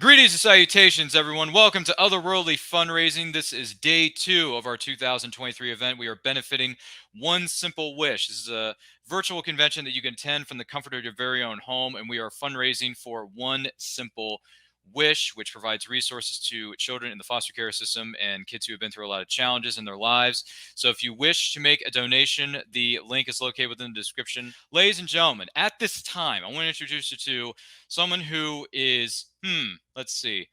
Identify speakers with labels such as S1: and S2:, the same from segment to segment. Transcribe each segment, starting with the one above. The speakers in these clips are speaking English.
S1: Greetings and salutations, everyone. Welcome to Otherworldly Fundraising. This is day 2 of our 2023 event. We are benefiting One Simple Wish. This is a virtual convention that you can attend from the comfort of your very own home, and we are fundraising for One Simple Wish, which provides resources to children in the foster care system and kids who have been through a lot of challenges in their lives. So if you wish to make a donation, the link is located within the description. Ladies and gentlemen, at this time, I want to introduce you to someone who is, let's see.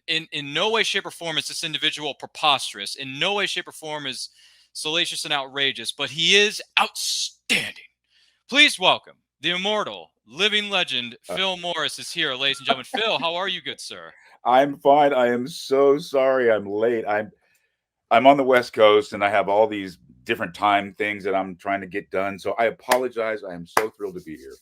S1: In no way, shape, or form is this individual preposterous. In no way, shape, or form is salacious and outrageous, but he is outstanding. Please welcome the immortal, living legend, Phil Morris is here, ladies and gentlemen. Phil, how are you, good sir?
S2: I'm fine. I am so sorry I'm late. I'm on the West Coast and I have all these different time things that I'm trying to get done. So I apologize. I am so thrilled to be here.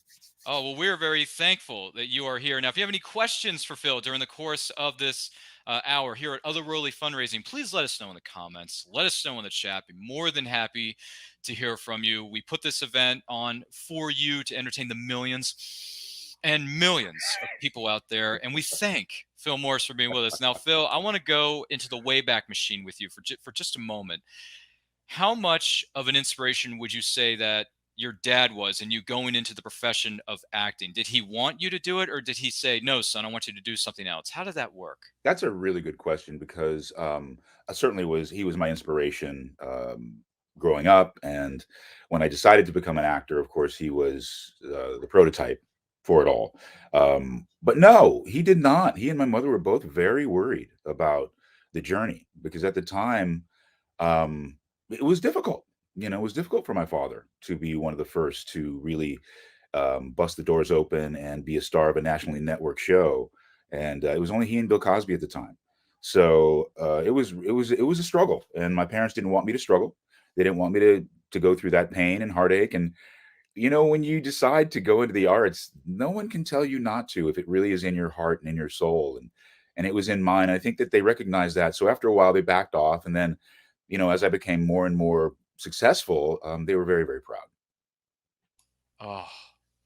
S1: Oh, well, we're very thankful that you are here. Now, if you have any questions for Phil during the course of this hour here at Otherworldly Fundraising, please let us know in the comments. Let us know in the chat. Be more than happy to hear from you. We put this event on for you to entertain the millions and millions of people out there. And we thank Phil Morris for being with us. Now, Phil, I want to go into the Wayback Machine with you for just a moment. How much of an inspiration would you say that your dad was in you going into the profession of acting? Did he want you to do it, or did he say, no, son, I want you to do something else? How did that work?
S2: That's a really good question because I certainly he was my inspiration growing up. And when I decided to become an actor, of course, he was the prototype for it all. But no, he did not. He and my mother were both very worried about the journey because at the time, it was difficult. It was difficult for my father to be one of the first to really bust the doors open and be a star of a nationally networked show. And it was only he and Bill Cosby at the time. So it was a struggle, and my parents didn't want me to struggle. They didn't want me to go through that pain and heartache. And when you decide to go into the arts, no one can tell you not to if it really is in your heart and in your soul. And it was in mine. I think that they recognized that. So after a while, they backed off, and then as I became more and more successful, they were very, very proud.
S1: Oh,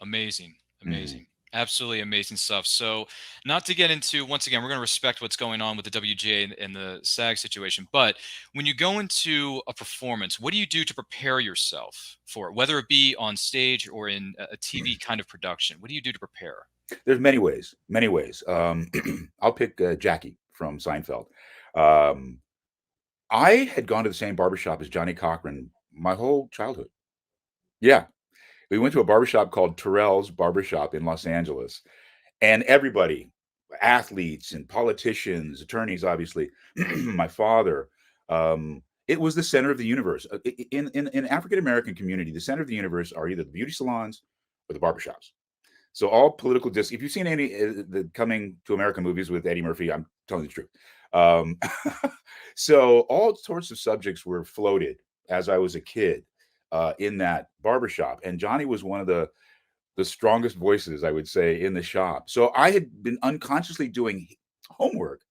S1: amazing.
S2: Mhm.
S1: Amazing. Absolutely amazing stuff. So, not to get into, once again, we're going to respect what's going on with the WGA and the SAG situation. But when you go into a performance, what do you do to prepare yourself for it, whether it be on stage or in a TV kind of production? What do you do to prepare?
S2: There's many ways, many ways. I'll pick Jackie from Seinfeld. Um, I had gone to the same barbershop as Johnny Cochran my whole childhood. Yeah, we went to a barbershop called Terrell's Barbershop in Los Angeles, and everybody, athletes and politicians, attorneys, obviously, my father. It was the center of the universe. In African American community, the center of the universe are either the beauty salons or the barbershops. So all political if you've seen any the Coming to America movies with Eddie Murphy, I'm telling the truth. Um, so all sorts of subjects were floated as I was a kid in that barbershop, and Johnny was one of the strongest voices, I would say, in the shop. So I had been unconsciously doing homework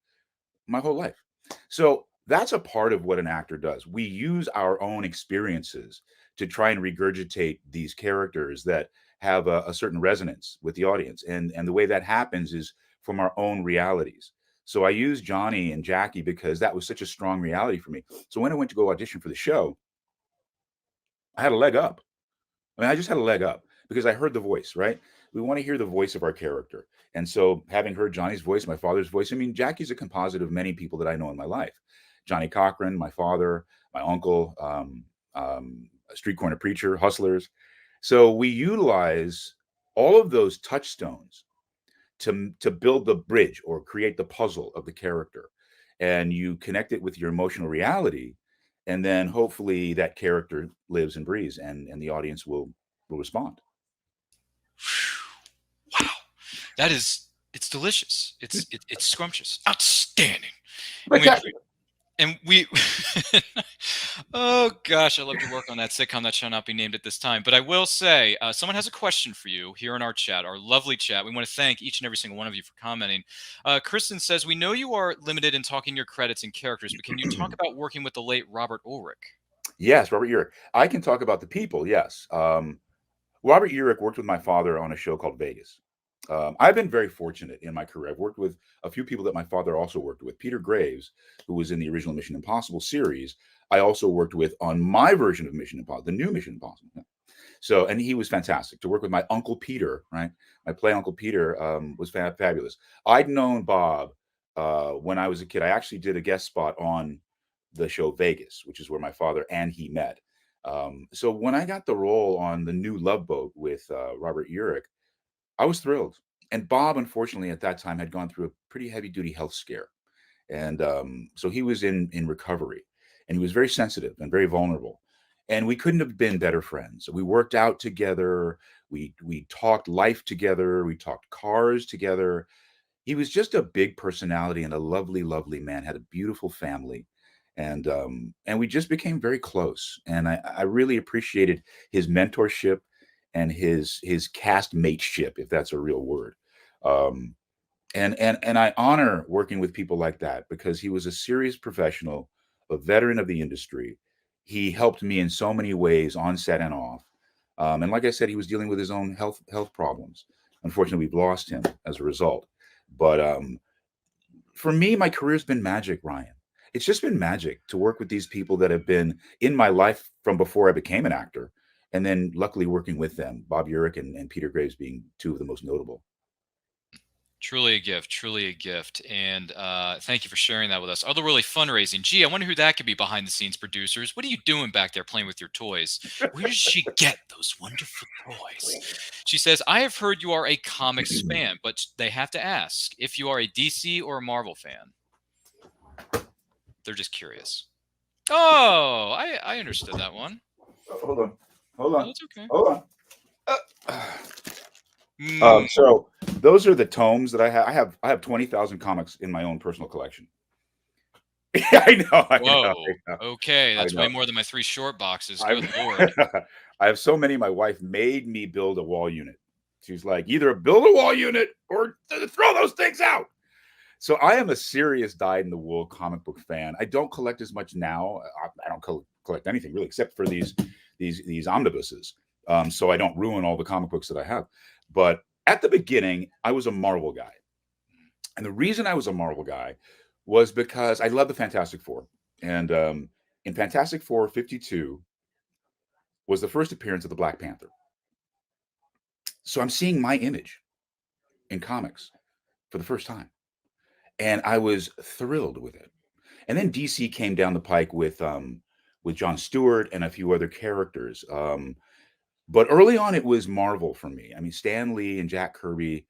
S2: my whole life. So that's a part of what an actor does. We use our own experiences to try and regurgitate these characters that have a certain resonance with the audience. And the way that happens is from our own realities. So I use Johnny and Jackie because that was such a strong reality for me. So when I went to go audition for the show, I had a leg up. I mean, I just had a leg up because I heard the voice, right? We want to hear the voice of our character. And so, having heard Johnny's voice, my father's voice, I mean, Jackie's a composite of many people that I know in my life. Johnny Cochran, my father, my uncle, a street corner preacher, hustlers. So, we utilize all of those touchstones to build the bridge or create the puzzle of the character. And you connect it with your emotional reality. And then hopefully that character lives and breathes, and the audience will respond.
S1: Wow, that is, it's delicious. It's scrumptious, outstanding, and we
S2: Spectacular.
S1: and we oh gosh, I love to work on that sitcom that shall not be named at this time. But I will say, someone has a question for you here in our chat, our lovely chat. We want to thank each and every single one of you for commenting. Kristen says, we know you are limited in talking your credits and characters, but can you talk about working with the late Robert Ulrich?
S2: Yes, Robert Urich. I can talk about the people. Yes. Robert Urich worked with my father on a show called Vegas. I've been very fortunate in my career. I've worked with a few people that my father also worked with. Peter Graves, who was in the original Mission Impossible series, I also worked with on my version of Mission Impossible, the new Mission Impossible. Yeah. So, and he was fantastic to work with. My uncle Peter, right? My play uncle Peter was fabulous. I'd known Bob when I was a kid. I actually did a guest spot on the show Vegas, which is where my father and he met. So when I got the role on the new Love Boat with Robert Urich, I was thrilled. And Bob, unfortunately, at that time had gone through a pretty heavy duty health scare, and so he was in recovery, and he was very sensitive and very vulnerable. And we couldn't have been better friends. We worked out together. We talked life together. We talked cars together. He was just a big personality and a lovely, lovely man. Had a beautiful family, and we just became very close. And I really appreciated his mentorship and his cast mateship, if that's a real word. Um, and I honor working with people like that because he was a serious professional, a veteran of the industry. He helped me in so many ways on set and off. And like I said, he was dealing with his own health problems. Unfortunately, we've lost him as a result. But for me, my career's been magic, Ryan. It's just been magic to work with these people that have been in my life from before I became an actor, and then luckily working with them, Bob Urich and Peter Graves being two of the most notable.
S1: Truly a gift, truly a gift. And thank you for sharing that with us. Otherworldly Fundraising. Gee, I wonder who that could be behind the scenes producers. What are you doing back there playing with your toys? Where does she get those wonderful toys? She says, I have heard you are a comics fan, but they have to ask if you are a DC or a Marvel fan. They're just curious. Oh, I understood that one.
S2: Hold on, hold
S1: No,
S2: on,
S1: it's okay.
S2: hold on.
S1: Mm,
S2: So those are the tomes that I have. I have 20,000 comics in my own personal collection. Yeah, I know, I know, I
S1: whoa.
S2: know,
S1: Okay,
S2: I
S1: that's way
S2: know.
S1: more than my 3 short boxes.
S2: I've
S1: Good Lord.
S2: I have so many. My wife made me build a wall unit. She's like, either build a wall unit or throw those things out. So I am a serious dyed-in-the-wool comic book fan. I don't collect as much now. I don't collect anything really, except for these omnibuses. So I don't ruin all the comic books that I have. But at the beginning, I was a Marvel guy, and the reason I was a Marvel guy was because I love the Fantastic Four, and in Fantastic Four 52 was the first appearance of the Black Panther. So I'm seeing my image in comics for the first time, and I was thrilled with it. And then DC came down the pike with John Stewart and a few other characters. But early on, it was Marvel for me. I mean, Stan Lee and Jack Kirby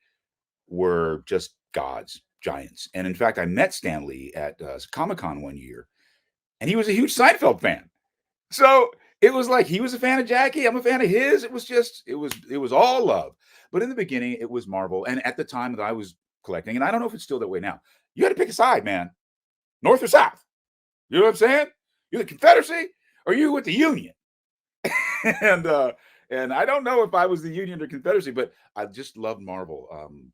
S2: were just gods, giants. And in fact, I met Stan Lee at Comic Con one year, and he was a huge Seinfeld fan. So it was like he was a fan of Jackie, I'm a fan of his. It was all love. But in the beginning, it was Marvel, and at the time that I was collecting, and I don't know if it's still that way now. You had to pick a side, man, North or South. You know what I'm saying? You're the Confederacy or you with the Union. and and I don't know if I was the Union or Confederacy, but I just loved Marvel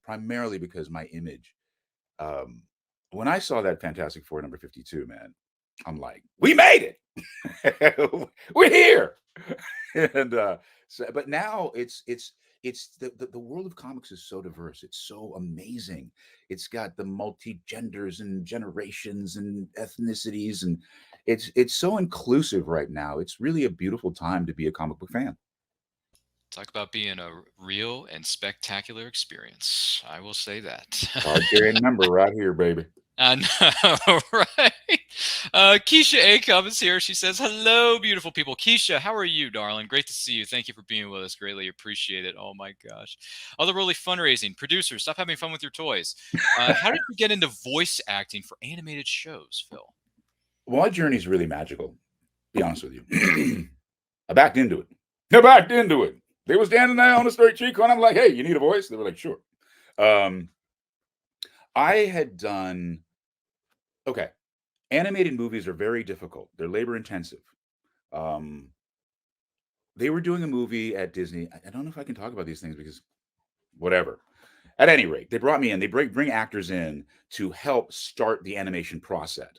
S2: primarily because my image. Um, when I saw that Fantastic Four number 52, man, I'm like, we made it. We're here. and but now it's the world of comics is so diverse. It's so amazing. It's got the multi genders and generations and ethnicities, and it's so inclusive right now. It's really a beautiful time to be a comic book fan.
S1: Talk about being a real and spectacular experience. I will say that.
S2: Card carrying member right here, baby.
S1: I know, right? Keisha Acom is here. She says, hello, beautiful people. Keisha, how are you, darling? Great to see you. Thank you for being with us. Greatly appreciate it. Oh, my gosh. Otherworldly Fundraising. Producers, stop having fun with your toys. How did you get into voice acting for animated shows, Phil?
S2: Well, my journey is really magical. Be honest with you. I backed into it. I backed into it. They were standing there on the street cheek, and I'm like, "Hey, you need a voice?" They were like, "Sure." Um, I had done okay. Animated movies are very difficult. They're labor intensive. Um, they were doing a movie at Disney. I don't know if I can talk about these things because whatever. At any rate, they brought me in. They bring actors in to help start the animation process.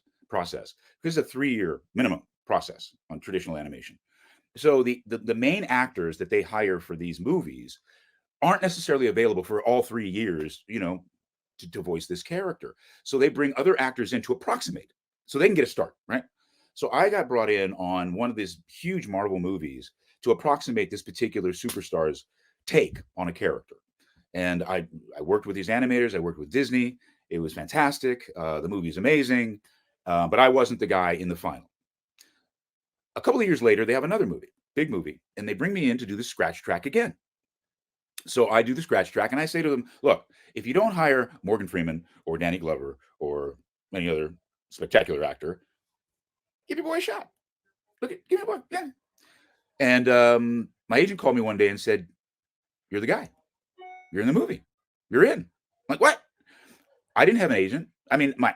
S2: This is a 3-year minimum process on traditional animation. So the main actors that they hire for these movies aren't necessarily available for all 3 years, to voice this character. So they bring other actors in to approximate so they can get a start, right? So I got brought in on one of these huge Marvel movies to approximate this particular superstar's take on a character. And I worked with these animators, I worked with Disney. It was fantastic. The movie's amazing. But I wasn't the guy in the final. A couple of years later, they have another movie, big movie, and they bring me in to do the scratch track again. So I do the scratch track and I say to them, look, if you don't hire Morgan Freeman or Danny Glover or any other spectacular actor, give your boy a shot. Look, give me a boy. Yeah. And my agent called me one day and said, you're the guy. You're in the movie. You're in. I'm like, what? I didn't have an agent. I mean, my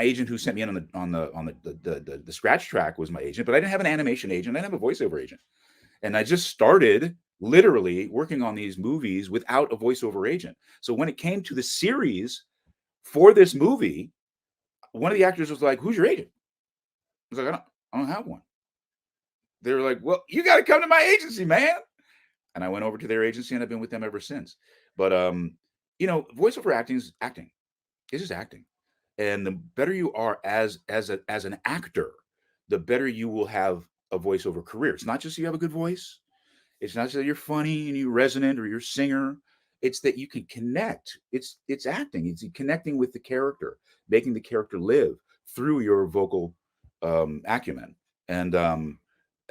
S2: agent who sent me in on the scratch track was my agent, but I didn't have an animation agent. I didn't have a voiceover agent. And I just started literally working on these movies without a voiceover agent. So when it came to the series for this movie, one of the actors was like, who's your agent? I was like, I don't have one. They were like, well, you got to come to my agency, man. And I went over to their agency and I've been with them ever since. But, voiceover acting is acting. It's just acting. And the better you are as an actor, the better you will have a voiceover career. It's not just you have a good voice. It's not just that you're funny and you're resonant or you're a singer. It's that you can connect. It's acting. It's connecting with the character, making the character live through your vocal acumen. And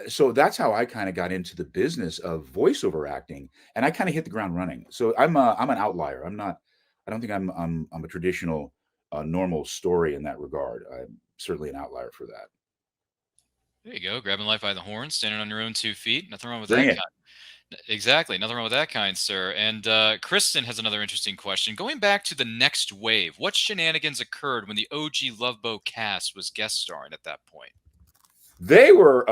S2: so that's how I kind of got into the business of voiceover acting, and I kind of hit the ground running. So I'm an outlier. I'm not. I don't think I'm a traditional normal story in that regard. I'm certainly an outlier for that.
S1: There you go, grabbing life by the horns, standing on your own 2 feet. Nothing wrong with
S2: Bring
S1: that
S2: it.
S1: kind. Exactly, nothing wrong with that kind, sir. And Kristen has another interesting question. Going back to the next wave, what shenanigans occurred when the OG Love Boat cast was guest starring at that point?
S2: They were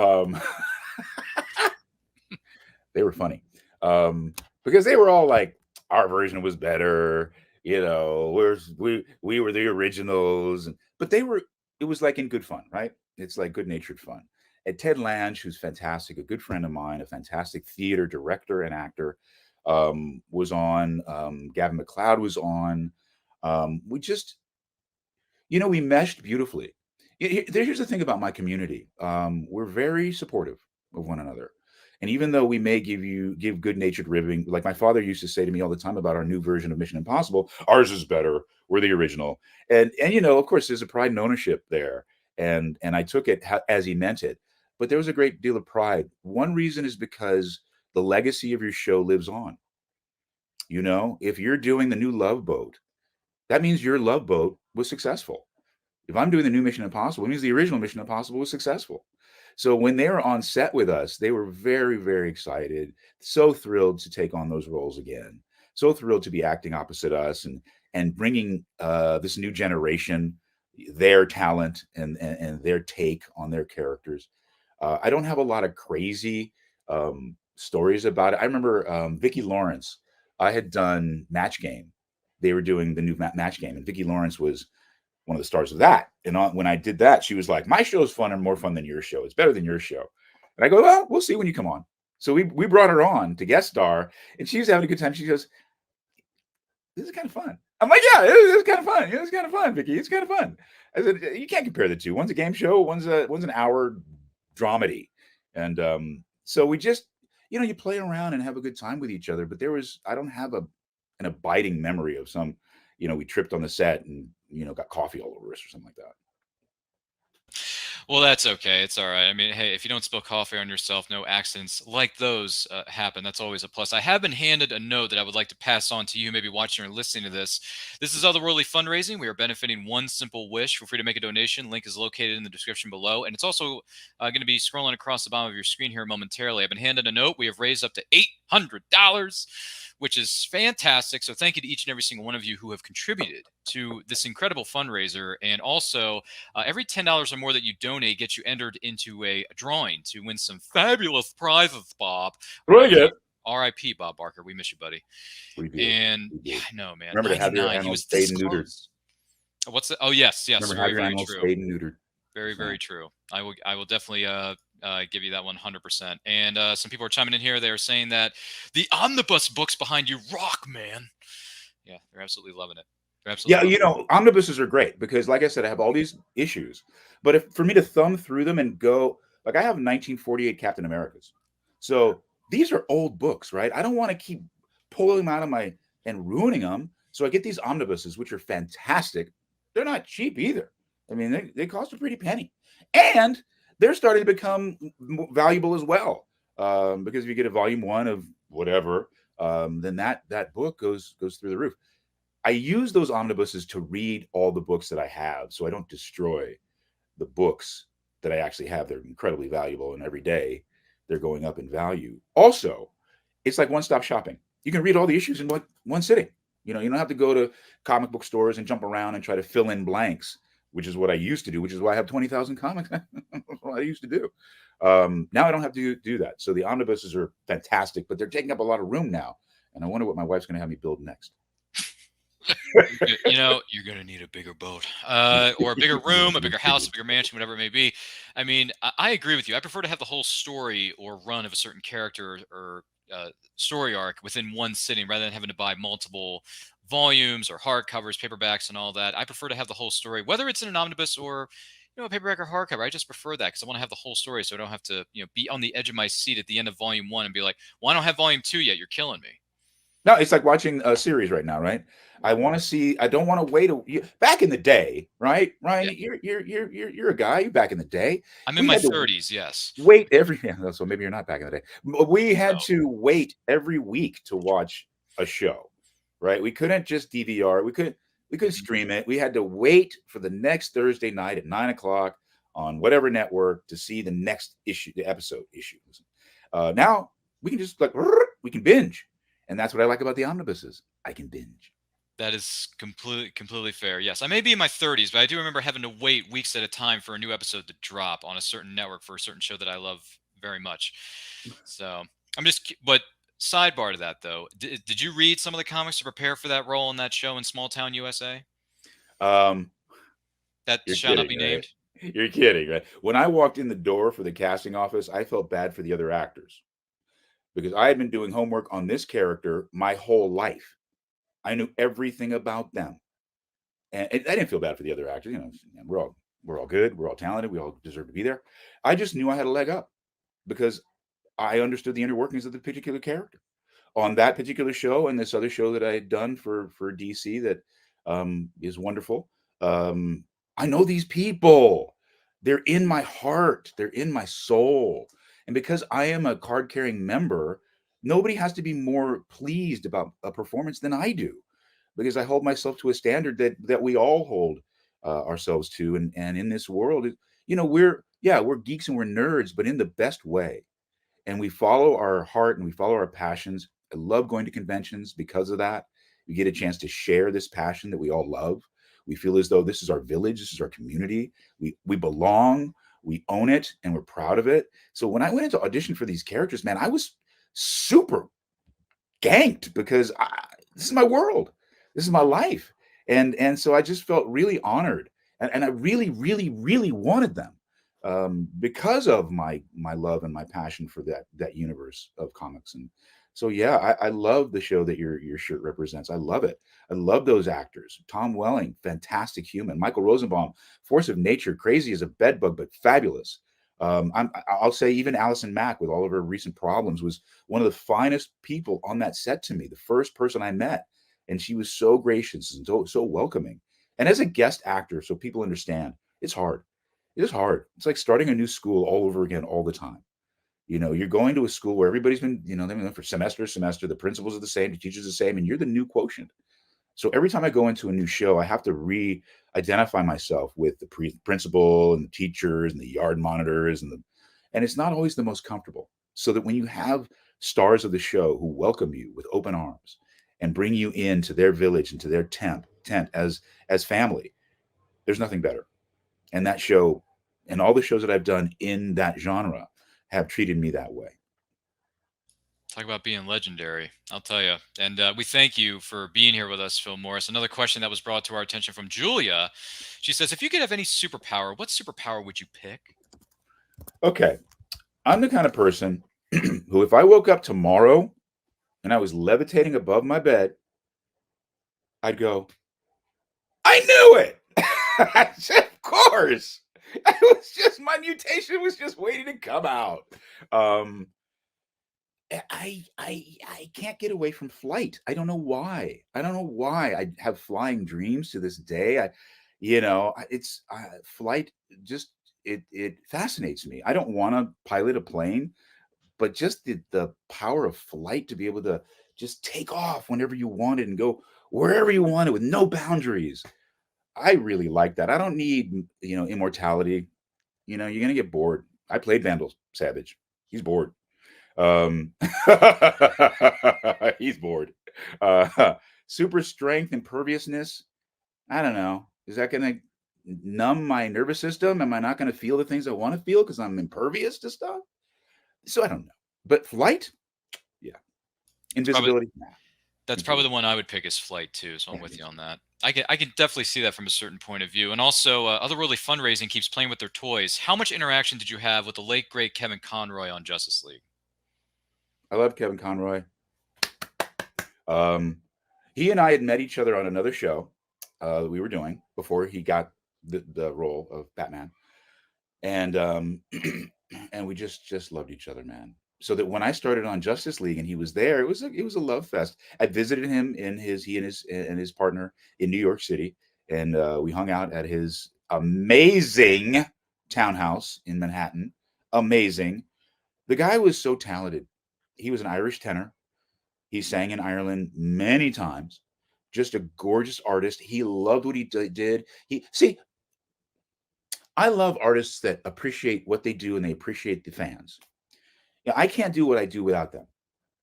S2: they were funny because they were all like, our version was better. We were the originals, but it was like in good fun, right? It's like good natured fun. And Ted Lange, who's fantastic, a good friend of mine, a fantastic theater director and actor, was on. Gavin McLeod was on. We just, we meshed beautifully. Here's the thing about my community. We're very supportive of one another. And even though we may give good natured ribbing, like my father used to say to me all the time about our new version of Mission Impossible, ours is better. We're the original. And of course, there's a pride and ownership there. And I took it as he meant it. But there was a great deal of pride. One reason is because the legacy of your show lives on. If you're doing the new Love Boat, that means your Love Boat was successful. If I'm doing the new Mission Impossible, it means the original Mission Impossible was successful. So when they were on set with us, they were very, very excited, so thrilled to take on those roles again, so thrilled to be acting opposite us and bringing this new generation their talent and their take on their characters. I don't have a lot of crazy stories about it. I remember Vicki Lawrence. I had done Match Game. They were doing the new Match Game, and Vicki Lawrence was one of the stars of that. And when I did that, she was like, "My show is fun and more fun than your show. It's better than your show." And I go, "Well, we'll see when you come on." So we brought her on to guest star, and she was having a good time. She goes, "This is kind of fun." I'm like, "Yeah, it was kind of fun. It was kind of fun, Vicky. It's kind of fun." I said, "You can't compare the two. One's a game show. One's an hour dramedy." And so we just, you play around and have a good time with each other. But I don't have an abiding memory of some, we tripped on the set and got coffee all over us or something like that.
S1: Well, that's okay. It's all right. I mean, hey, if you don't spill coffee on yourself, no accidents like those happen. That's always a plus. I have been handed a note that I would like to pass on to you, maybe watching or listening to this. This is Otherworldly Fundraising. We are benefiting One Simple Wish. Feel free to make a donation. Link is located in the description below. And it's also going to be scrolling across the bottom of your screen here momentarily. I've been handed a note. We have raised up to $800, which is fantastic. So thank you to each and every single one of you who have contributed to this incredible fundraiser. And also, every $10 or more that you donate gets you entered into a drawing to win some fabulous prizes, Bob.
S2: Really good.
S1: R.I.P. Bob Barker. We miss you, buddy.
S2: We did.
S1: And
S2: We did.
S1: yeah, I know, man.
S2: Remember to have your
S1: 99. He
S2: animals
S1: was
S2: spayed
S1: this
S2: and neutered.
S1: close. What's the? Oh, yes.
S2: Remember to
S1: Very,
S2: have your
S1: very
S2: animals
S1: true.
S2: spayed and neutered.
S1: Very,
S2: So
S1: very true. I will definitely give you that 100%. And some people are chiming in here. They're saying that the omnibus books behind you rock, man. Yeah, they're absolutely loving it. They're absolutely
S2: yeah,
S1: loving
S2: omnibuses are great because, like I said, I have all these issues. But if for me to thumb through them and go, like I have 1948 Captain Americas, so these are old books, right? I don't want to keep pulling them out of my and ruining them. So I get these omnibuses, which are fantastic. They're not cheap either. I mean, they cost a pretty penny, and they're starting to become valuable as well. Because if you get a volume one of whatever, then that book goes through the roof. I use those omnibuses to read all the books that I have so I don't destroy the books that I actually have. They're incredibly valuable, and every day they're going up in value. Also, it's like one stop shopping. You can read all the issues in one sitting. You don't have to go to comic book stores and jump around and try to fill in blanks, which is what I used to do, which is why I have 20,000 comics. That's what I used to do. Now I don't have to do that. So the omnibuses are fantastic, but they're taking up a lot of room now. And I wonder what my wife's going to have me build next.
S1: You're gonna need a bigger boat, or a bigger room, a bigger house, a bigger mansion, whatever it may be. I mean, I agree with you. I prefer to have the whole story or run of a certain character or story arc within one sitting, rather than having to buy multiple volumes or hardcovers, paperbacks, and all that. I prefer to have the whole story, whether it's in an omnibus or a paperback or hardcover. I just prefer that because I want to have the whole story, so I don't have to be on the edge of my seat at the end of volume one and be like, "Well, I don't have volume two yet. You're killing me."
S2: No, it's like watching a series right now, right? I
S1: Mhm.
S2: want to see. I don't want to wait. Back in the day, right, Ryan?
S1: Yeah,
S2: You're a guy. Back in the day,
S1: I'm in
S2: we
S1: my
S2: had to
S1: 30s. Yes.
S2: wait every. Yeah, so maybe you're not back in the day. We had
S1: No.
S2: to wait every week to watch a show, right? We couldn't just DVR. We couldn't
S1: Mhm.
S2: stream it. We had to wait for the next Thursday night at 9 o'clock on whatever network to see the next issue, the episode issues. Now we can just we can binge, and that's what I like about the omnibuses. I can binge.
S1: That is completely fair. Yes, I may be in my 30s, but I do remember having to wait weeks at a time for a new episode to drop on a certain network for a certain show that I love very much. So but sidebar to that though, did you read some of the comics to prepare for that role in that show in Small Town USA?
S2: Um,
S1: That
S2: you're
S1: shall not
S2: kidding,
S1: be
S2: right?
S1: named.
S2: You're kidding, right? When I walked in the door for the casting office, I felt bad for the other actors because I had been doing homework on this character my whole life. I knew everything about them, and I didn't feel bad for the other actors. We're all good. We're all talented. We all deserve to be there. I just knew I had a leg up because I understood the inner workings of the particular character on that particular show and this other show that I had done for DC that is wonderful. Um, I know these people. They're in my heart. They're in my soul. And because I am a card carrying member, nobody has to be more pleased about a performance than I do because I hold myself to a standard that we all hold ourselves to. And in this world, we're geeks and we're nerds, but in the best way, and we follow our heart and we follow our passions. I love going to conventions because of that. We get a chance to share this passion that we all love. We feel as though this is our village, this is our community. We belong, we own it, and we're proud of it. So when I went into audition for these characters, man, I was super ganked because this is my world, this is my life, and so I just felt really honored, and I really, really, really wanted them because of my love and my passion for that universe of comics. And so yeah, I love the show that your shirt represents. I love it. I love those actors. Tom Welling, fantastic human. Michael Rosenbaum, force of nature, crazy as a bedbug, but fabulous. I'll say even Allison Mack, with all of her recent problems, was one of the finest people on that set to me, the first person I met. And she was so gracious and so welcoming. And as a guest actor, so people understand, it's hard. It is hard. It's like starting a new school all over again all the time. You're going to a school where everybody's been, they've been for semester to semester. The principals are the same, the teachers are the same, and you're the new quotient. So every time I go into a new show, I have to re-identify myself with the principal and the teachers and the yard monitors and it's not always the most comfortable. So that when you have stars of the show who welcome you with open arms and bring you into their village, into their tent as family, there's nothing better. And that show and all the shows that I've done in that genre have treated me that way.
S1: Talk about being legendary. I'll tell you. And we thank you for being here with us, Phil Morris. Another question that was brought to our attention from Julia. She says, if you could have any superpower, what superpower would you pick?
S2: Okay. I'm the kind of person who, if I woke up tomorrow and I was levitating above my bed, I'd go, I knew it. Of course. It was just my mutation was just waiting to come out. Um, I can't get away from flight. I don't know why. I don't know why. I have flying dreams to this day. It's flight. Just it fascinates me. I don't want to pilot a plane, but just the power of flight to be able to just take off whenever you wanted and go wherever you wanted with no boundaries. I really like that. I don't need immortality. You're gonna get bored. I played Vandal Savage. He's bored. Um, he's bored. Uh, Super strength, imperviousness. I don't know. Is that going to numb my nervous system? Am I not going to feel the things I want to feel because I'm impervious to stuff? So I don't know. But flight, yeah.
S1: It's probably
S2: Invisibility, nah.
S1: That's probably the one I would pick is flight too. So I'm with you on that. I can definitely see that from a certain point of view. And also, Otherworldly Fundraising keeps playing with their toys. How much interaction did you have with the late great Kevin Conroy on Justice League?
S2: I love Kevin Conroy. He and I had met each other on another show that we were doing before he got the role of Batman, and and we just loved each other, man. So that when I started on Justice League and he was there, it was a love fest. I visited him in his partner in New York City, and we hung out at his amazing townhouse in Manhattan. Amazing. The guy was so talented. He was an Irish tenor. He sang in Ireland many times. Just a gorgeous artist. He loved what he did. I love artists that appreciate what they do and they appreciate the fans. Yeah, I can't do what I do without them.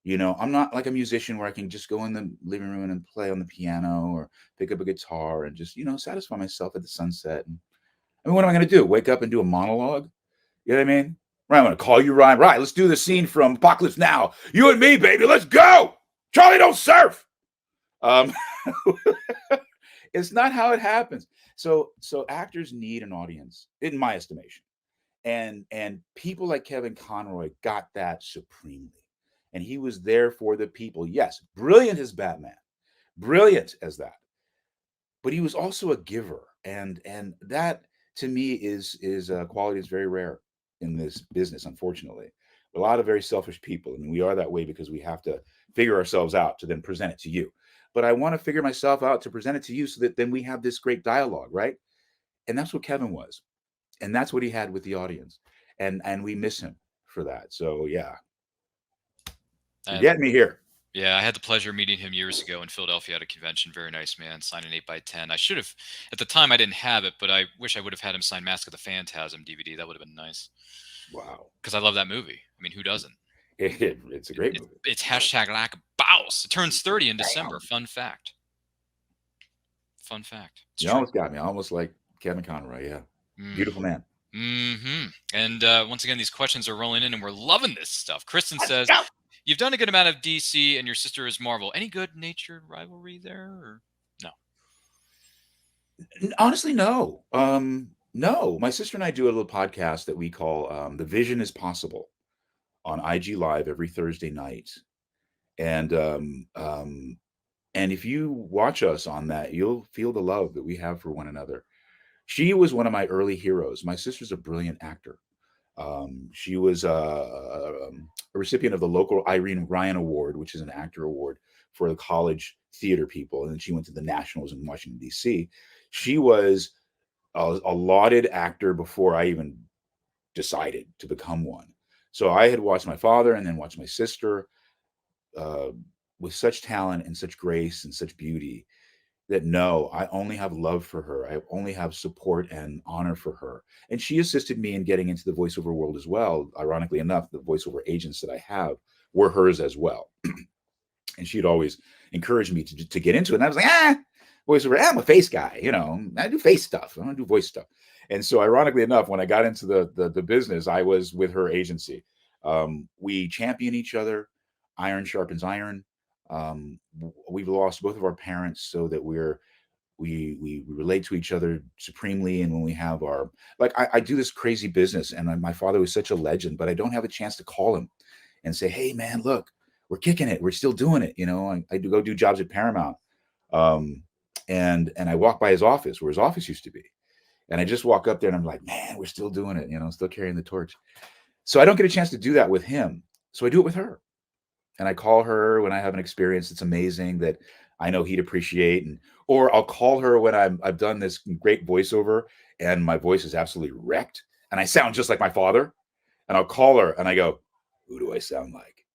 S2: I'm not like a musician where I can just go in the living room and play on the piano or pick up a guitar and just, satisfy myself at the sunset. And I mean, what am I going to do? Wake up and do a monologue? You know what I mean? Right, I'm going to call you Ryan. Right, let's do the scene from Apocalypse Now. You and me, baby. Let's go. Charlie, don't surf. Um, it's not how it happens. So actors need an audience, in my estimation. And people like Kevin Conroy got that supremely. And he was there for the people. Yes, brilliant as Batman. Brilliant as that. But he was also a giver. And that to me is a quality that's very rare in this business, unfortunately. A lot of very selfish people. I mean, we are that way because we have to figure ourselves out to then present it to you. But I want to figure myself out to present it to you so that then we have this great dialogue, right? And that's what Kevin was. And that's what he had with the audience. And we miss him for that. So yeah. You're
S1: And
S2: getting me here.
S1: yeah, I had the pleasure of meeting him years ago in Philadelphia at a convention. Very nice man. Signed an 8x10. I should have, at the time, I didn't have it, but I wish I would have had him sign Mask of the Phantasm DVD. That would have been nice.
S2: Wow.
S1: Because I love that movie. I mean, who doesn't?
S2: It's a great movie.
S1: It's hashtag lack of bouse. It turns 30 in December.
S2: Damn.
S1: Fun fact. Fun fact. It's
S2: You
S1: true.
S2: almost got me. Almost like Kevin Conroy. Yeah. Beautiful man.
S1: Mm-hmm. And once again, these questions are rolling in, and we're loving this stuff. Kristen says,
S2: Go.
S1: "You've done a good amount of DC, and your sister is Marvel. Any good-natured rivalry there, or no?"
S2: Honestly, no. No. My sister and I do a little podcast that we call The Vision is Possible on IG Live every Thursday night. And and if you watch us on that, you'll feel the love that we have for one another. She was one of my early heroes. My sister's a brilliant actor. She was a recipient of the local Irene Ryan Award, which is an actor award for the college theater people. And then she went to the Nationals in Washington, D.C. She was a lauded actor before I even decided to become one. So I had watched my father and then watched my sister uh, with such talent and such grace and such beauty that no, I only have love for her. I only have support and honor for her. And she assisted me in getting into the voiceover world as well. Ironically enough, the voiceover agents that I have were hers as well. And she'd always encourage me to get into it. And I was like, voiceover, I'm a face guy. I do face stuff. I don't do voice stuff. And so ironically enough, when I got into the business, I was with her agency. We champion each other. iron sharpens iron. We've lost both of our parents, so that we relate to each other supremely. And when we have our, like, I do this crazy business, and my father was such a legend, but I don't have a chance to call him and say, hey man, look, we're kicking it, we're still doing it. I do go do jobs at Paramount, um, and I walk by his office, where his office used to be, and I just walk up there and I'm like, man, we're still doing it, still carrying the torch. So I don't get a chance to do that with him, so I do it with her. And I call her when I have an experience that's amazing that I know he'd appreciate, and or I'll call her when I've done this great voiceover and my voice is absolutely wrecked and I sound just like my father, and I'll call her and I go, "Who do I sound like?"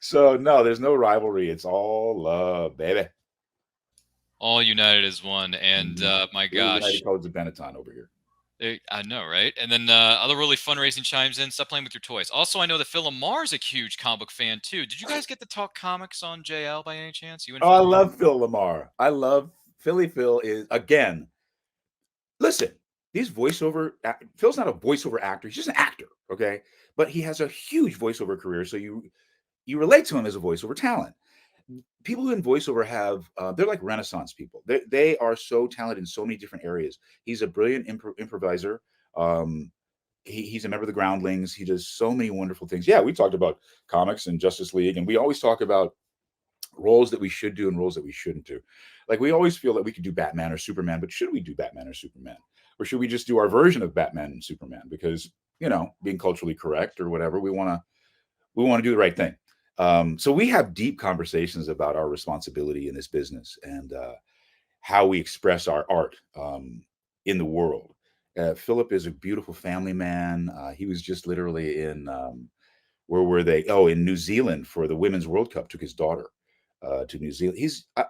S2: So no, there's no rivalry. It's all love, baby.
S1: All united as one. And
S2: Mhm.
S1: my
S2: We're
S1: gosh,
S2: United Colors of Benetton over here.
S1: I know, right? And then Otherworldly Fundraising chimes in. Stop playing with your toys. Also, I know that Phil Lamar's a huge comic book fan too. Did you guys get to talk comics on JL by any chance? You and
S2: Oh, I
S1: Phil Lamar?
S2: love Phil Lamar. I love Philly. Phil is, again, listen, these Phil's not a voiceover actor. He's just an actor, okay? But he has a huge voiceover career, so you relate to him as a voiceover talent. People who in voiceover have they're like Renaissance people. They are so talented in so many different areas. He's a brilliant improviser. Um, he's a member of the Groundlings. He does so many wonderful things. Yeah, we talked about comics and Justice League, and we always talk about roles that we should do and roles that we shouldn't do. Like, we always feel that we could do Batman or Superman, but should we do Batman or Superman? Or should we just do our version of Batman and Superman? Because, being culturally correct or whatever, we want to do the right thing. So we have deep conversations about our responsibility in this business, and how we express our art in the world. Philip is a beautiful family man. He was just literally in where were they? Oh, in New Zealand for the Women's World Cup. Took his daughter to New Zealand. I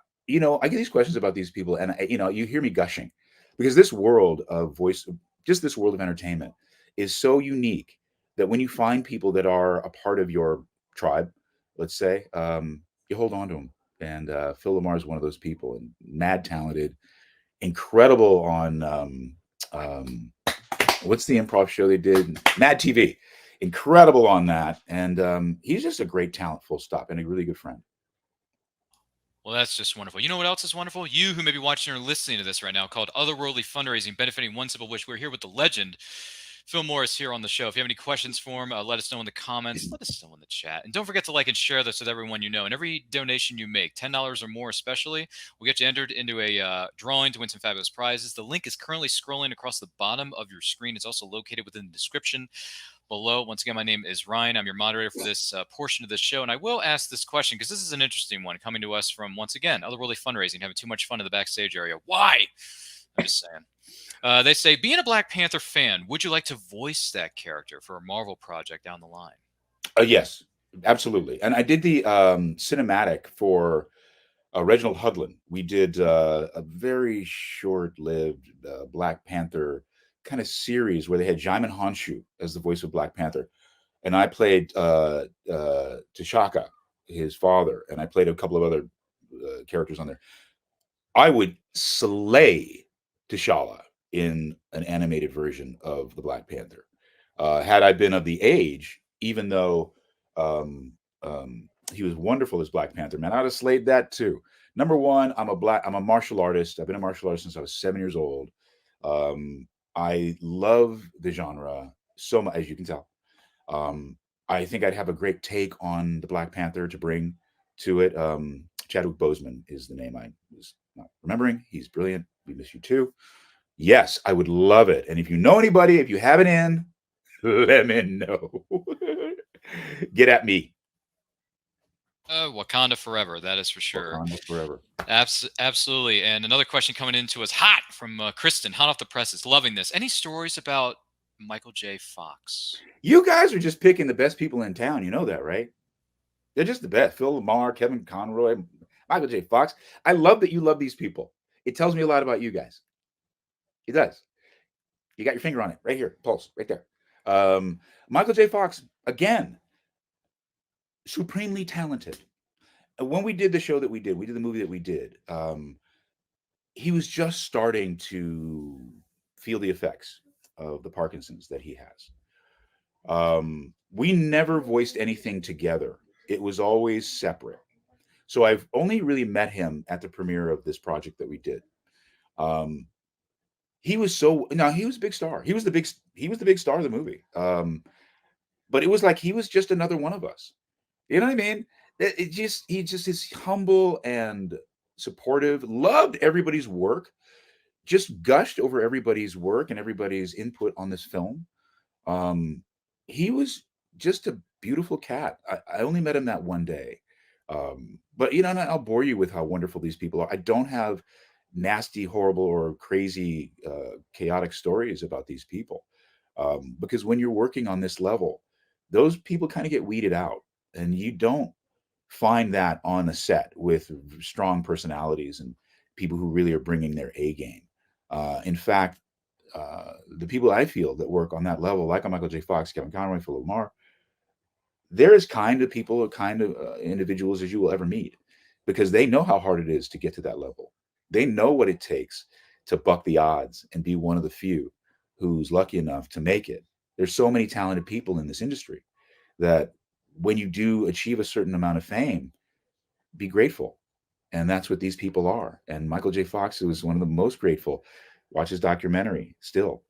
S2: get these questions about these people, and you hear me gushing because this world of voice, just this world of entertainment, is so unique that when you find people that are a part of your tribe, let's say, you hold on to them. And Phil Lamar is one of those people, and mad talented, incredible on um, what's the improv show they did? Mad TV. Incredible on that. And he's just a great talent, full stop, and a really good friend.
S1: Well, that's just wonderful. You know what else is wonderful? You who may be watching or listening to this right now, called Otherworldly Fundraising, benefiting One Simple Wish. We're here with the legend, Phil Morris, here on the show. If you have any questions for him, let us know in the comments. Let us know in the chat. And don't forget to like and share this with everyone you know. And every donation you make, $10 or more especially, will get you entered into a drawing to win some fabulous prizes. The link is currently scrolling across the bottom of your screen. It's also located within the description below. Once again, my name is Ryan. I'm your moderator for this portion of this show. And I will ask this question because this is an interesting one coming to us from, once again, Otherworldly Fundraising, having too much fun in the backstage area. Why? I'm just saying. They say, being a Black Panther fan, would you like to voice that character for a Marvel project down the line?
S2: Yes, absolutely. And I did the cinematic for Reginald Hudlin. We did a very short-lived Black Panther kind of series where they had Jaimin Honshu as the voice of Black Panther, and I played T'Chaka, his father, and I played a couple of other characters on there. I would slay T'Challa in an animated version of the Black Panther. Had I been of the age, even though um, he was wonderful as Black Panther, man, I'd have slayed that too. Number one, I'm a martial artist. I've been a martial artist since I was 7 years old. Um, I love the genre so much, as you can tell. Um, I think I'd have a great take on the Black Panther to bring to it. Chadwick Boseman is the name I was not remembering. He's brilliant. We miss you too. Yes, I would love it. And if you know anybody, if you have it in, let me know. Get at me.
S1: Wakanda forever, that is for sure.
S2: Wakanda forever.
S1: Absolutely. And another question coming into us hot from Kristen, hot off the presses. Loving this. Any stories about Michael J. Fox?
S2: You guys are just picking the best people in town. You know that, right? They're just the best. Phil Lamar, Kevin Conroy, Michael J. Fox. I love that you love these people. It tells me a lot about you guys. It does. You got your finger on it right here, pulse, right there. Michael J. Fox, again, supremely talented. When we did the show that we did the movie that we did, he was just starting to feel the effects of the Parkinson's that he has. We never voiced anything together. It was always separate. So I've only really met him at the premiere of this project that we did. Um, he was so now he was a big star. He was the big star of the movie. But it was like he was just another one of us. You know what I mean? It just he just is humble and supportive. Loved everybody's work. Just gushed over everybody's work and everybody's input on this film. Um, he was just a beautiful cat. I only met him that one day. But you know, and I'll bore you with how wonderful these people are. I don't have nasty, horrible, or crazy, chaotic stories about these people. Because when you're working on this level, those people kind of get weeded out, and you don't find that on a set with strong personalities and people who really are bringing their A game. In fact, the people I feel that work on that level, like a Michael J. Fox, Kevin Conroy, Philip Lamar, they're as kind of people, kind of individuals as you will ever meet, because they know how hard it is to get to that level. They know what it takes to buck the odds and be one of the few who's lucky enough to make it. There's so many talented people in this industry that when you do achieve a certain amount of fame, be grateful. And that's what these people are. And Michael J. Fox was one of the most grateful. Watch his documentary still.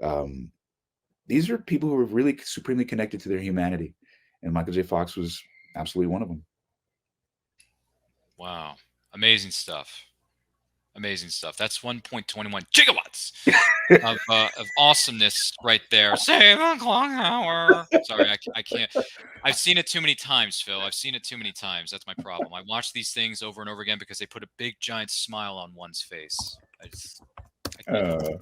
S2: Um, these are people who are really supremely connected to their humanity. And Michael J. Fox was absolutely one of them.
S1: Wow. Amazing stuff. Amazing stuff. That's 1.21 gigawatts of awesomeness right there. 7 o'clock hour. Sorry, I can't. I've seen it too many times, Phil. I've seen it too many times. That's my problem. I watch these things over and over again because they put a big giant smile on one's face. I can't help
S2: Uh,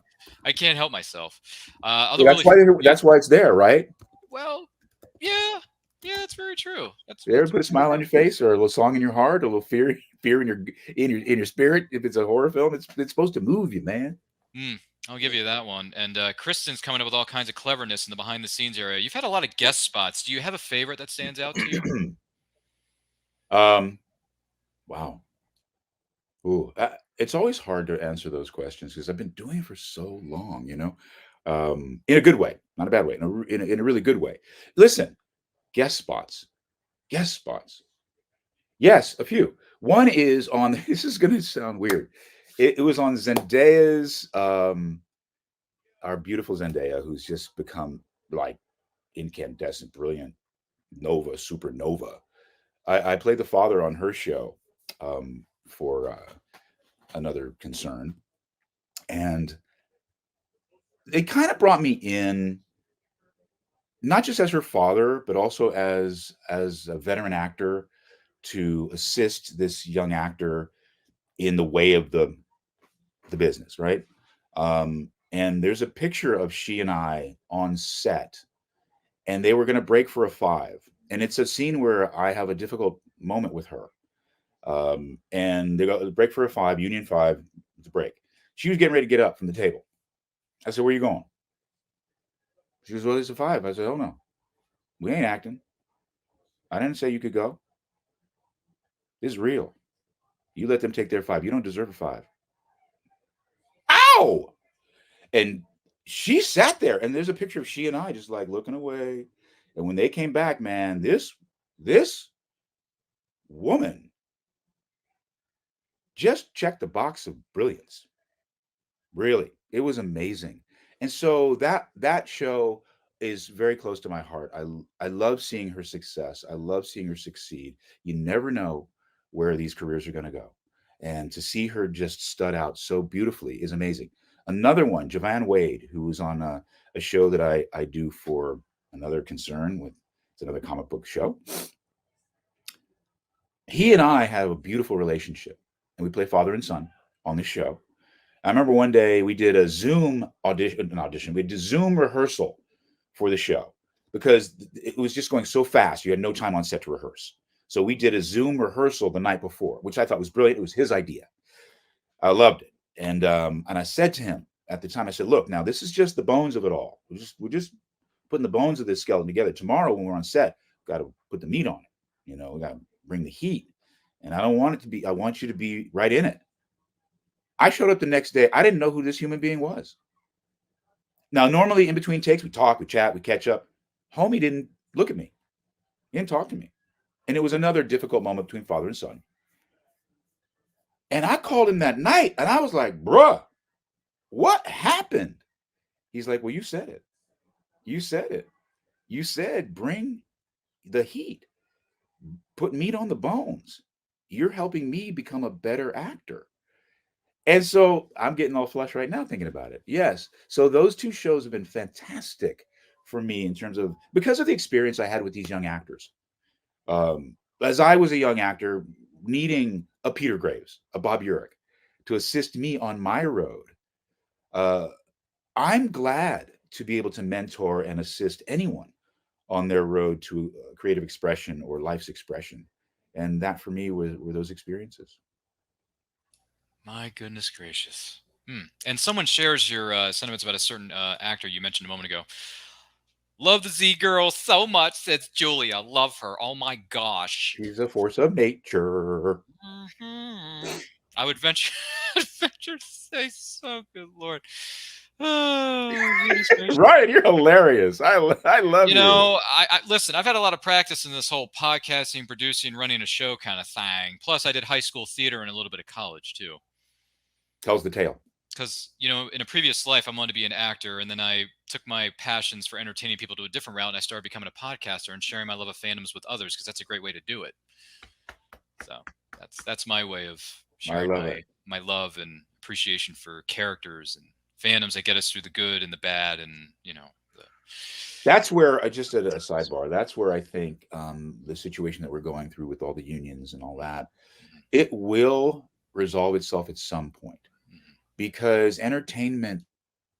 S1: I can't help myself.
S2: well,
S1: Otherworldly
S2: that's why it's there, right?
S1: well, yeah, yeah, that's very true.
S2: You ever
S1: That's
S2: put a
S1: very
S2: smile on
S1: true.
S2: your face, or a little song in your heart, or a little fear in your spirit. If it's a horror film, it's supposed to move you, man.
S1: Mm, I'll give you that one. And Kristen's coming up with all kinds of cleverness in the behind the scenes area. You've had a lot of guest spots. Do you have a favorite that stands out to you?
S2: um, wow. Ooh, it's always hard to answer those questions because I've been doing it for so long, in a good way, not a bad way, in a really good way. Listen, guest spots, guest spots. Yes, a few. One is on. This is going to sound weird. It was on Zendaya's, our beautiful Zendaya, who's just become like incandescent, brilliant, nova, supernova. I played the father on her show, for another concern, and they kind of brought me in not just as her father, but also as a veteran actor to assist this young actor in the way of the business, right? And there's a picture of she and I on set, and they were going to break for a five, and it's a scene where I have a difficult moment with her, and they go break for a five, Union five, the break. She was getting ready to get up from the table. I said, "Where are you going?" She goes, "Well, it's a five." I said, "Oh no, we ain't acting. I didn't say you could go. This is real. You let them take their five. You don't deserve a five." Ow! And she sat there, and there's a picture of she and I just like looking away. And when they came back, man, this woman just checked the box of brilliance. Really, it was amazing. And so that show is very close to my heart. I love seeing her success. I love seeing her succeed. You never know where these careers are going to go, and to see her just stud out so beautifully is amazing. Another one, Javan Wade, who was on a show that I do for another concern with, it's another comic book show. He and I have a beautiful relationship, and we play father and son on this show. I remember one day we did a Zoom audition. We did Zoom rehearsal for the show because it was just going so fast. You had no time on set to rehearse. So we did a Zoom rehearsal the night before, which I thought was brilliant. It was his idea. I loved it. And I said to him at the time, I said, "Look, now this is just the bones of it all. We're just putting the bones of this skeleton together. Tomorrow when we're on set, we've got to put the meat on it. We got to bring the heat. And I don't want it to be, I want you to be right in it." I showed up the next day. I didn't know who this human being was. Now, normally in between takes, we talk, we chat, we catch up. Homie didn't look at me. He didn't talk to me. And it was another difficult moment between father and son. And I called him that night and I was like, bruh, what happened? He's like, well, you said it. You said it. You said, bring the heat, put meat on the bones. You're helping me become a better actor. And so I'm getting all flush right now thinking about it. Yes. So those two shows have been fantastic for me in terms of because of the experience I had with these young actors. As I was a young actor, needing a Peter Graves, a Bob Urich, to assist me on my road, uh, I'm glad to be able to mentor and assist anyone on their road to creative expression or life's expression. And that for me were those experiences.
S1: My goodness gracious. And someone shares your sentiments about a certain actor you mentioned a moment ago. Love the Z girl so much, says Julia. Love her. Oh my gosh.
S2: She's a force of nature.
S1: I would venture, venture to say so. Good Lord. Oh, goodness gracious.
S2: Ryan, you're hilarious. I love
S1: You
S2: you.
S1: know, I listen. I've had a lot of practice in this whole podcasting, producing, running a show kind of thing. Plus, I did high school theater and a little bit of college too.
S2: Tells the tale.
S1: Because in a previous life, I wanted to be an actor, and then I took my passions for entertaining people to a different route, and I started becoming a podcaster and sharing my love of fandoms with others because that's a great way to do it. So that's my way of
S2: I
S1: sharing
S2: love it.
S1: my love and appreciation for characters and fandoms that get us through the good and the bad, and the
S2: That's where just at a sidebar. That's where I think the situation that we're going through with all the unions and all that,
S1: Mhm,
S2: it will resolve itself at some point
S1: mhm.
S2: because entertainment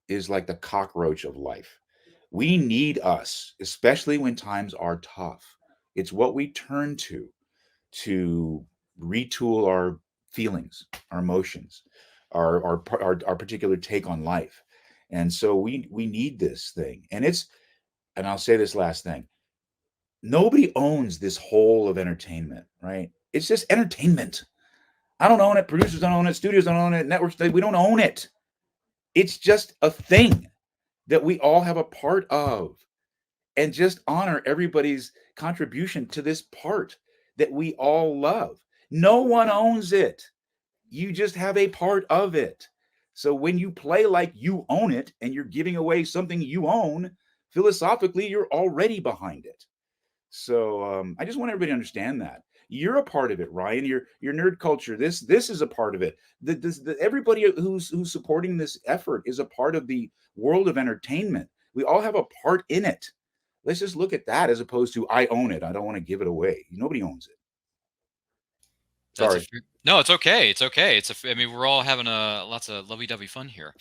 S2: is like the cockroach of life. We need us, especially when times are tough. It's what we turn to retool our feelings, our emotions, our particular take on life. And so we need this thing. And I'll say this last thing. Nobody owns this whole of entertainment, right? It's just entertainment. I don't own it. Producers don't own it. Studios don't own it. Networks, we don't own it. It's just a thing that we all have a part of and just honor everybody's contribution to this part that we all love. No one owns it. You just have a part of it. So when you play like you own it and you're giving away something you own, philosophically, you're already behind it. So I just want everybody to understand that you're a part of it, Ryan. Your nerd culture. This is a part of it. Everybody who's supporting this effort is a part of the world of entertainment. We all have a part in it. Let's just look at that as opposed to I own it. I don't want to give it away. Nobody owns it.
S1: That's a
S2: Sorry.
S1: no. It's okay. It's okay. I mean, we're all having lots of lovey-dovey fun here,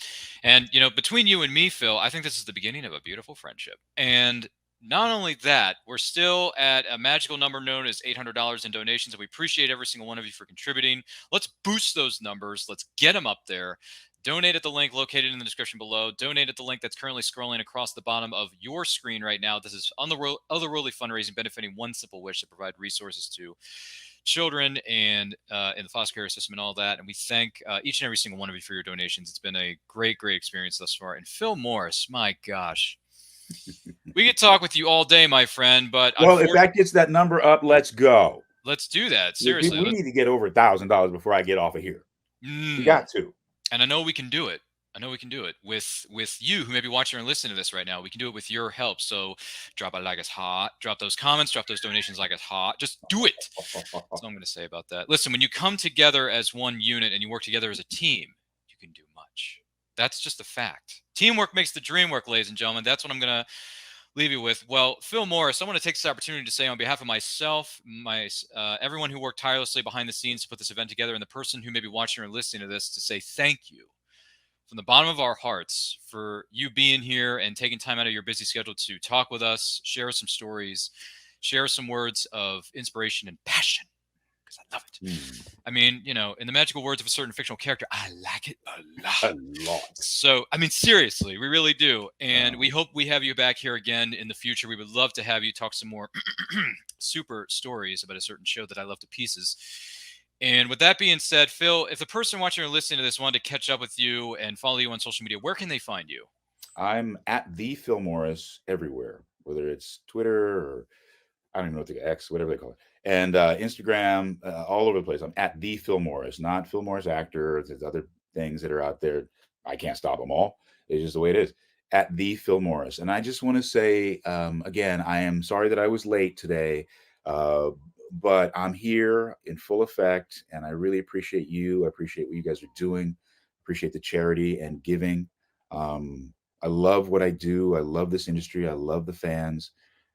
S1: and between you and me, Phil, I think this is the beginning of a beautiful friendship. And not only that, we're still at a magical number known as $800 in donations, and we appreciate every single one of you for contributing. Let's boost those numbers. Let's get them up there. Donate at the link located in the description below. Donate at the link that's currently scrolling across the bottom of your screen right now. This is on the Otherworldly Fundraising, benefiting one simple wish to provide resources to children and in the foster care system and all that. And we thank each and every single one of you for your donations. It's been a great, great experience thus far. And Phil Morris, my gosh, we could talk with you all day, my friend, but
S2: Well, if
S1: unfortunately,
S2: that gets that number up, let's go.
S1: let's do that.
S2: We
S1: Seriously.
S2: need to get over $1,000 before I get off of here. We
S1: Mm,
S2: got to.
S1: and I know we can do it. I know we can do it with you who may be watching or listening to this right now. We can do it with your help. So drop a like it's hot, drop those comments, drop those donations like it's hot. Just do it. That's all I'm going to say about that. Listen, when you come together as one unit and you work together as a team, you can do much. That's just a fact. Teamwork makes the dream work, ladies and gentlemen. That's what I'm going to leave you with. Well, Phil Morris, I want to take this opportunity to say on behalf of myself, everyone who worked tirelessly behind the scenes to put this event together, and the person who may be watching or listening to this, to say thank you from the bottom of our hearts for you being here and taking time out of your busy schedule to talk with us, share some stories, share some words of inspiration and passion, because I love it. I mean, in the magical words of a certain fictional character, I like it a lot.
S2: A lot.
S1: So, I mean, seriously, we really do. And we hope we have you back here again in the future. We would love to have you talk some more super stories about a certain show that I love to pieces. And with that being said, Phil, if the person watching or listening to this wanted to catch up with you and follow you on social media, where can they find you?
S2: I'm at the Phil Morris everywhere. whether it's Twitter or I don't even know what the X, whatever they call it, and Instagram, all over the place. I'm at the Phil Morris, not Phil Morris actor. There's other things that are out there. I can't stop them all. It's just the way it is. At the Phil Morris, and I just want to say again, I am sorry that I was late today, uh, but I'm here in full effect, and I really appreciate you. I appreciate what you guys are doing. Appreciate the charity and giving. I love what I do. I love this industry. I love the fans,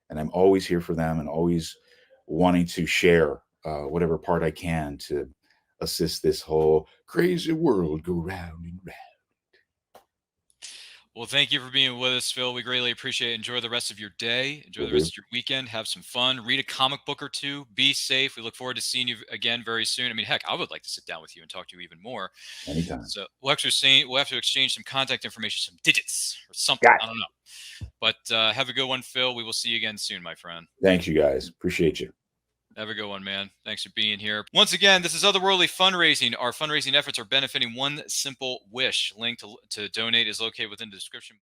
S2: and I'm always here for them and always wanting to share whatever part I can to assist this whole crazy world go round and round.
S1: Well, thank you for being with us, Phil. We greatly appreciate it. Enjoy the rest of your day. Enjoy
S2: Will
S1: the rest
S2: do
S1: of your weekend. Have some fun. Read a comic book or two. Be safe. We look forward to seeing you again very soon. I mean, heck, I would like to sit down with you and talk to you even more.
S2: anytime.
S1: So we'll have to exchange some contact information, some digits or something.
S2: Got
S1: I don't know. But have a good one, Phil. We will see you again soon, my friend.
S2: Thanks, you guys. Appreciate you.
S1: Have a good one, man. Thanks for being here. Once again, this is Otherworldly Fundraising. Our fundraising efforts are benefiting one simple wish. Link to donate is located within the description.